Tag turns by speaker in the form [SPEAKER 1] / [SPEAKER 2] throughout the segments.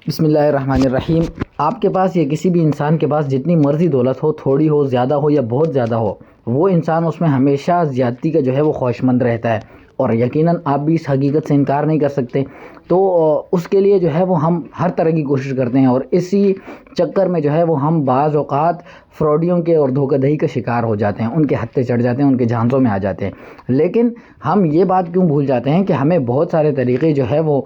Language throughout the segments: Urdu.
[SPEAKER 1] بسم اللہ الرحمن الرحیم۔ آپ کے پاس یا کسی بھی انسان کے پاس جتنی مرضی دولت ہو، تھوڑی ہو، زیادہ ہو یا بہت زیادہ ہو، وہ انسان اس میں ہمیشہ زیادتی کا جو ہے وہ خواہشمند رہتا ہے، اور یقیناً آپ بھی اس حقیقت سے انکار نہیں کر سکتے۔ تو اس کے لیے جو ہے وہ ہم ہر طرح کی کوشش کرتے ہیں، اور اسی چکر میں جو ہے وہ ہم بعض اوقات فراڈیوں کے اور دھوکہ دہی کا شکار ہو جاتے ہیں، ان کے ہتھے چڑھ جاتے ہیں، ان کے جھانسوں میں آ جاتے ہیں۔ لیکن ہم یہ بات کیوں بھول جاتے ہیں کہ ہمیں بہت سارے طریقے جو ہے وہ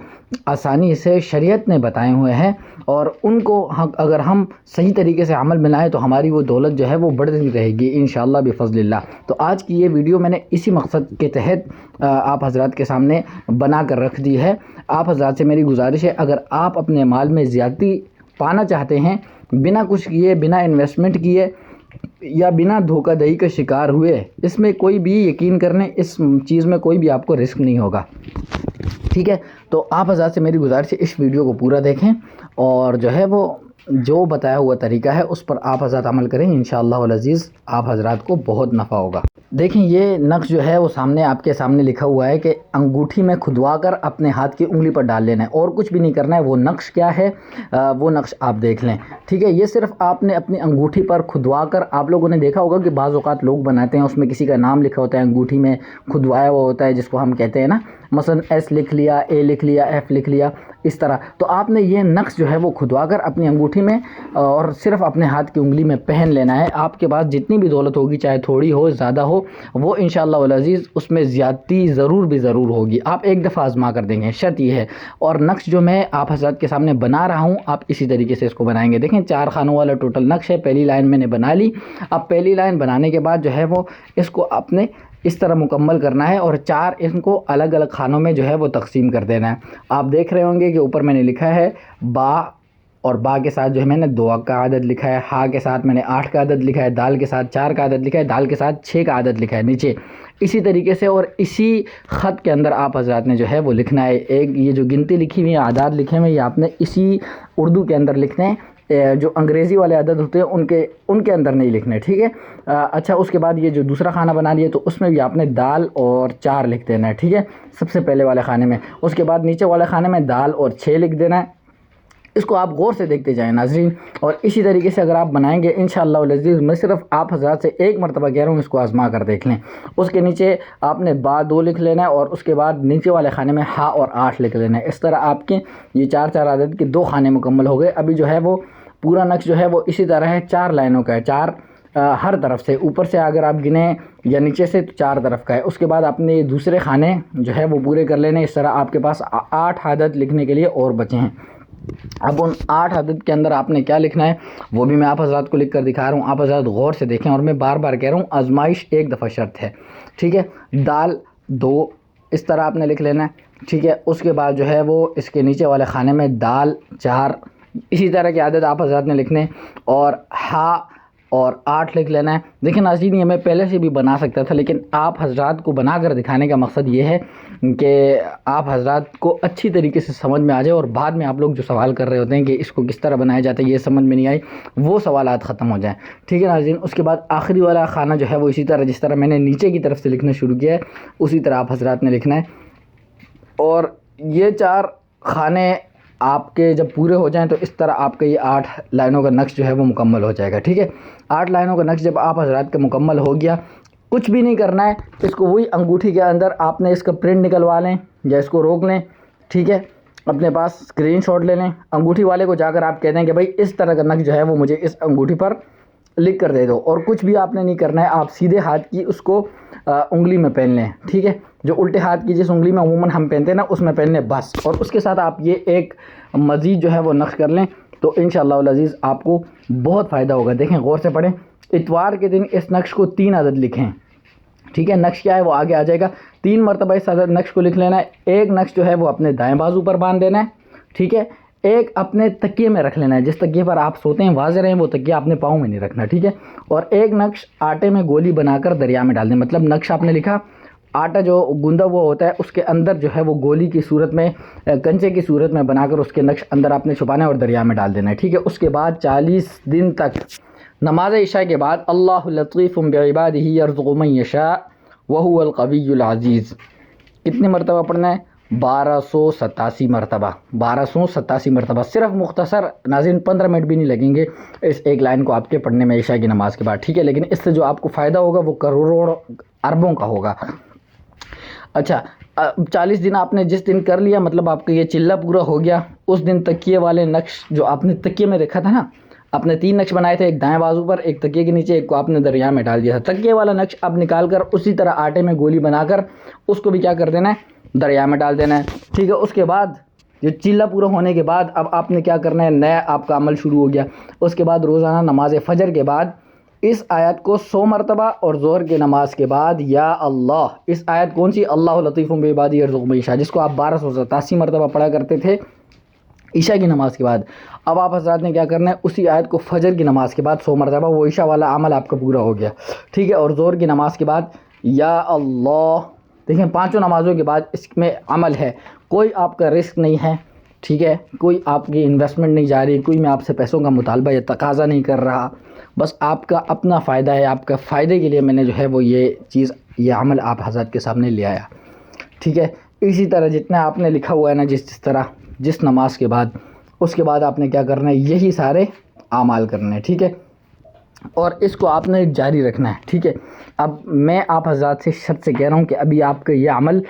[SPEAKER 1] آسانی سے شریعت نے بتائے ہوئے ہیں، اور ان کو اگر ہم صحیح طریقے سے عمل میں لائیں تو ہماری وہ دولت جو ہے وہ بڑھتی رہے گی انشاءاللہ بفضل اللہ۔ تو آج کی یہ ویڈیو میں نے اسی مقصد کے تحت آپ حضرات کے سامنے بنا کر رکھ دی ہے۔ آپ حضرات سے میری گزارش ہے، اگر آپ اپنے مال میں زیادتی پانا چاہتے ہیں، بنا کچھ کیے، بنا انویسٹمنٹ کیے یا بنا دھوکہ دہی کا شکار ہوئے، اس میں کوئی بھی یقین کرنے، اس چیز میں کوئی بھی آپ کو رسک نہیں ہوگا، ٹھیک ہے؟ تو آپ حضرات سے میری گزارش ہے اس ویڈیو کو پورا دیکھیں، اور جو ہے وہ جو بتایا ہوا طریقہ ہے اس پر آپ حضرات عمل کریں، انشاءاللہ العزیز آپ حضرات کو بہت نفع ہوگا۔ دیکھیں، یہ نقش جو ہے وہ سامنے آپ کے سامنے لکھا ہوا ہے کہ انگوٹھی میں کھدوا کر اپنے ہاتھ کی انگلی پر ڈال لینا ہے، اور کچھ بھی نہیں کرنا ہے۔ وہ نقش کیا ہے، وہ نقش آپ دیکھ لیں، ٹھیک ہے؟ یہ صرف آپ نے اپنی انگوٹھی پر کھدوا کر، آپ لوگوں نے دیکھا ہوگا کہ بعض اوقات لوگ بناتے ہیں، اس میں کسی کا نام لکھا ہوتا ہے، انگوٹھی میں کھدوایا ہوا ہوتا ہے، جس کو ہم کہتے ہیں نا، مثلا ایس لکھ لیا، اے لکھ لیا، ایف لکھ لیا، اس طرح۔ تو آپ نے یہ نقش جو ہے وہ کھدوا کر اپنی انگوٹھی میں اور صرف اپنے ہاتھ کی انگلی میں پہن لینا ہے۔ آپ کے پاس جتنی بھی دولت ہوگی، چاہے تھوڑی ہو زیادہ ہو، وہ انشاءاللہ العزیز اس میں زیادتی ضرور ہوگی۔ آپ ایک دفعہ آزما کر دیں گے، شرط یہ ہے۔ اور نقش جو میں آپ حضرات کے سامنے بنا رہا ہوں، آپ اسی طریقے سے اس کو بنائیں گے۔ دیکھیں، 4 خانوں والا ٹوٹل نقش ہے، پہلی لائن میں نے بنا لی۔ اب پہلی لائن بنانے کے بعد جو ہے وہ اس کو اپنے اس طرح مکمل کرنا ہے، اور 4 ان کو الگ الگ خانوں میں جو ہے وہ تقسیم کر دینا ہے۔ آپ دیکھ رہے ہوں گے کہ اوپر میں نے لکھا ہے با، اور با کے ساتھ جو ہے میں نے 2 کا عدد لکھا ہے، ہا کے ساتھ میں نے 8 کا عدد لکھا ہے، دال کے ساتھ 4 کا عدد لکھا ہے، دال کے ساتھ 6 کا عدد لکھا ہے نیچے، اسی طریقے سے۔ اور اسی خط کے اندر آپ حضرات نے جو ہے وہ لکھنا ہے، ایک یہ جو گنتی لکھی ہوئی ہے، اعداد لکھے ہوئے ہیں، یہ آپ نے اسی اردو کے اندر لکھنے ہیں۔ جو انگریزی والے عدد ہوتے ہیں ان کے اندر نہیں لکھنے، ٹھیک ہے؟ اچھا، اس کے بعد یہ جو دوسرا خانہ بنا لیے تو اس میں بھی آپ نے دال اور 4 لکھ دینا ہے، ٹھیک ہے؟ سب سے پہلے والے خانے میں۔ اس کے بعد نیچے والے خانے میں دال اور 6 لکھ دینا ہے۔ اس کو آپ غور سے دیکھتے جائیں ناظرین، اور اسی طریقے سے اگر آپ بنائیں گے انشاءاللہ العزیز، میں صرف آپ حضرات سے ایک مرتبہ کہہ رہا ہوں، اس کو آزما کر دیکھ لیں۔ اس کے نیچے آپ نے با 2 لکھ لینا ہے، اور اس کے بعد نیچے والے خانے میں ہا اور 8 لکھ لینا ہے۔ اس طرح آپ کے یہ 4 عدد کے 2 خانے مکمل ہو گئے۔ ابھی جو ہے وہ پورا نقش جو ہے وہ اسی طرح ہے، 4 لائنوں کا ہے، 4 ہر طرف سے، اوپر سے اگر آپ گنیں یا نیچے سے تو 4 طرف کا ہے۔ اس کے بعد اپنے یہ دوسرے خانے جو ہے وہ پورے کر لینے۔ اس طرح آپ کے پاس 8 عدد لکھنے کے لیے اور بچے ہیں۔ اب ان 8 عدد کے اندر آپ نے کیا لکھنا ہے وہ بھی میں آپ حضرات کو لکھ کر دکھا رہا ہوں، آپ حضرات غور سے دیکھیں، اور میں بار بار کہہ رہا ہوں، آزمائش ایک دفعہ شرط ہے، ٹھیک ہے؟ دال 2 اس طرح آپ نے لکھ لینا ہے، ٹھیک ہے؟ اس کے بعد جو ہے وہ اس کے نیچے والے خانے میں دال 4، اسی طرح کے عدد آپ حضرات نے لکھنے، اور ہا اور 8 لکھ لینا ہے۔ دیکھیں ناظرین، یہ میں پہلے سے بھی بنا سکتا تھا، لیکن آپ حضرات کو بنا کر دکھانے کا مقصد یہ ہے کہ آپ حضرات کو اچھی طریقے سے سمجھ میں آ جائے، اور بعد میں آپ لوگ جو سوال کر رہے ہوتے ہیں کہ اس کو کس طرح بنایا جاتا ہے، یہ سمجھ میں نہیں آئی، وہ سوالات ختم ہو جائیں، ٹھیک ہے ناظرین؟ اس کے بعد آخری والا خانہ جو ہے وہ اسی طرح، جس طرح میں نے نیچے کی طرف سے لکھنا شروع کیا ہے، اسی طرح آپ حضرات نے لکھنا ہے۔ اور یہ 4 خانے آپ کے جب پورے ہو جائیں تو اس طرح آپ کا یہ 8 لائنوں کا نقش جو ہے وہ مکمل ہو جائے گا، ٹھیک ہے؟ 8 لائنوں کا نقش جب آپ حضرات کا مکمل ہو گیا، کچھ بھی نہیں کرنا ہے، اس کو وہی انگوٹھی کے اندر آپ نے اس کا پرنٹ نکلوا لیں یا اس کو روک لیں، ٹھیک ہے؟ اپنے پاس اسکرین شاٹ لے لیں، انگوٹھی والے کو جا کر آپ کہہ دیں کہ بھائی اس طرح کا نقش جو ہے وہ مجھے اس انگوٹھی پر لکھ کر دے دو، اور کچھ بھی آپ نے نہیں کرنا ہے، آپ سیدھے ہاتھ کی اس کو انگلی میں پہن لیں، ٹھیک ہے؟ جو الٹے ہاتھ کی جس انگلی میں عموماً ہم پہنتے ہیں نا، اس میں پہن لیں بس، اور اس کے ساتھ آپ یہ ایک مزید جو ہے وہ نقش کر لیں، تو انشاءاللہ العزیز آپ کو بہت فائدہ ہوگا۔ دیکھیں، غور سے پڑھیں، اتوار کے دن اس نقش کو 3 عدد لکھیں، ٹھیک ہے؟ نقش کیا ہے وہ آگے آ جائے گا، 3 مرتبہ اس عدد نقش کو لکھ لینا ہے۔ ایک نقش جو ہے وہ اپنے دائیں بازو پر باندھ دینا ہے، ٹھیک ہے؟ ایک اپنے تکیے میں رکھ لینا ہے، جس تکیے پر آپ سوتے ہیں واضح رہیں، وہ تکیہ اپنے پاؤں میں نہیں رکھنا، ٹھیک ہے؟ اور ایک نقش آٹے میں گولی بنا کر دریا میں ڈال دیں، مطلب نقش آپ نے لکھا، آٹا جو گوندا ہوا ہوتا ہے اس کے اندر جو ہے وہ گولی کی صورت میں، کنچے کی صورت میں بنا کر اس کے نقش اندر آپ نے چھپانا ہے اور دریا میں ڈال دینا ہے، ٹھیک ہے؟ اس کے بعد 40 دن تک نماز عشاء کے بعد اللہ لطیف بعبادہ یرزق من یشاء وہو القوی العزیز کتنی مرتبہ پڑھنا ہے؟ 1287 مرتبہ، 1287 مرتبہ، صرف مختصر ناظرین 15 منٹ بھی نہیں لگیں گے اس ایک لائن کو آپ کے پڑھنے میں عشاء کی نماز کے بعد، ٹھیک ہے؟ لیکن اس سے جو آپ کو فائدہ ہوگا وہ کروڑوں اربوں کا ہوگا۔ اچھا 40 دن آپ نے جس دن کر لیا، مطلب آپ کا یہ چلہ پورا ہو گیا، اس دن تکیے والے نقش جو آپ نے تکیے میں رکھا تھا نا، آپ نے 3 نقش بنائے تھے، ایک دائیں بازو پر، ایک تکیے کے نیچے، ایک کو آپ نے دریا میں ڈال دیا تھا، تکیے والا نقش آپ نکال کر اسی طرح آٹے میں گولی بنا کر اس کو بھی کیا کر دینا ہے، دریا میں ڈال دینا ہے، ٹھیک ہے؟ اس کے بعد جو چلہ پورا ہونے کے بعد اب آپ نے کیا کرنا ہے، نیا آپ کا عمل شروع ہو گیا۔ اس کے بعد روزانہ نماز فجر کے بعد اس آیت کو 100 مرتبہ، اور ظہر کی نماز کے بعد یا اللہ، اس آیت کون سی، اللہ لطیف بعبادہ یرزق من یشاء، جس کو آپ 1287 مرتبہ پڑھا کرتے تھے عشاء کی نماز کے بعد، اب آپ حضرات نے کیا کرنا ہے، اسی آیت کو فجر کی نماز کے بعد 100 مرتبہ، وہ عشاء والا عمل آپ کا پورا ہو گیا، ٹھیک ہے؟ اور ظہر کی نماز کے بعد یا اللہ، دیکھیں 5 نمازوں کے بعد اس میں عمل ہے، کوئی آپ کا رسک نہیں ہے، ٹھیک ہے؟ کوئی آپ کی انویسٹمنٹ نہیں جا رہی، کوئی میں آپ سے پیسوں کا مطالبہ یا تقاضا نہیں کر رہا، بس آپ کا اپنا فائدہ ہے، آپ کا فائدے کے لیے میں نے جو ہے وہ یہ چیز، یہ عمل آپ حضرات کے سامنے لے آیا، ٹھیک ہے؟ اسی طرح جتنا آپ نے لکھا ہوا ہے نا، جس طرح جس نماز کے بعد، اس کے بعد آپ نے کیا کرنا ہے، یہی سارے اعمال کرنے ہیں، ٹھیک ہے؟ اور اس کو آپ نے جاری رکھنا ہے، ٹھیک ہے؟ اب میں آپ حضرات سے شرط سے کہہ رہا ہوں کہ ابھی آپ کا یہ عمل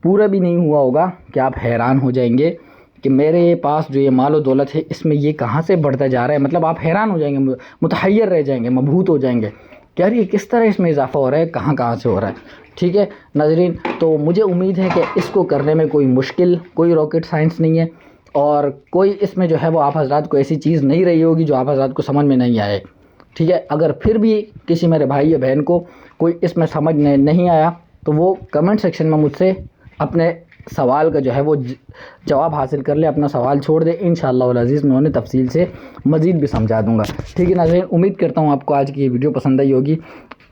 [SPEAKER 1] پورا بھی نہیں ہوا ہوگا کہ آپ حیران ہو جائیں گے کہ میرے پاس جو یہ مال و دولت ہے اس میں یہ کہاں سے بڑھتا جا رہا ہے، مطلب آپ حیران ہو جائیں گے، متحیر رہ جائیں گے، مبہوت ہو جائیں گے کہ یار یہ کس طرح اس میں اضافہ ہو رہا ہے، کہاں سے ہو رہا ہے، ٹھیک ہے ناظرین؟ تو مجھے امید ہے کہ اس کو کرنے میں کوئی مشکل، کوئی راکٹ سائنس نہیں ہے، اور کوئی اس میں جو ہے وہ آپ حضرات کو ایسی چیز نہیں رہی ہوگی جو آپ حضرات کو سمجھ میں نہیں آئے، ٹھیک ہے؟ اگر پھر بھی کسی میرے بھائی یا بہن کو کوئی اس میں سمجھ نہیں آیا تو وہ کمنٹ سیکشن میں مجھ سے اپنے سوال کا جو ہے وہ جواب حاصل کر لے، اپنا سوال چھوڑ دے، انشاءاللہ العزیز میں انہیں تفصیل سے مزید بھی سمجھا دوں گا، ٹھیک ہے ناظرین؟ امید کرتا ہوں آپ کو آج کی یہ ویڈیو پسند آئی ہوگی۔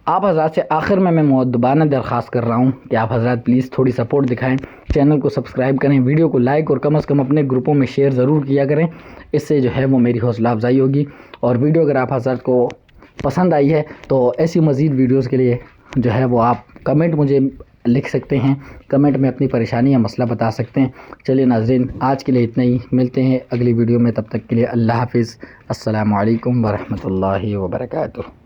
[SPEAKER 1] آپ حضرات سے آخر میں مؤدبانہ درخواست کر رہا ہوں کہ آپ حضرات پلیز تھوڑی سپورٹ دکھائیں، چینل کو سبسکرائب کریں، ویڈیو کو لائک اور کم از کم اپنے گروپوں میں شیئر ضرور کیا کریں، اس سے جو ہے وہ میری حوصلہ افزائی ہوگی۔ اور ویڈیو اگر آپ حضرات کو پسند آئی ہے تو ایسی مزید ویڈیوز کے لیے جو ہے وہ آپ کمنٹ مجھے لکھ سکتے ہیں، کمنٹ میں اپنی پریشانی یا مسئلہ بتا سکتے ہیں۔ چلیے ناظرین آج کے لیے اتنا ہی، ملتے ہیں اگلی ویڈیو میں، تب تک کے لیے اللہ حافظ، السلام علیکم ورحمۃ اللہ وبرکاتہ۔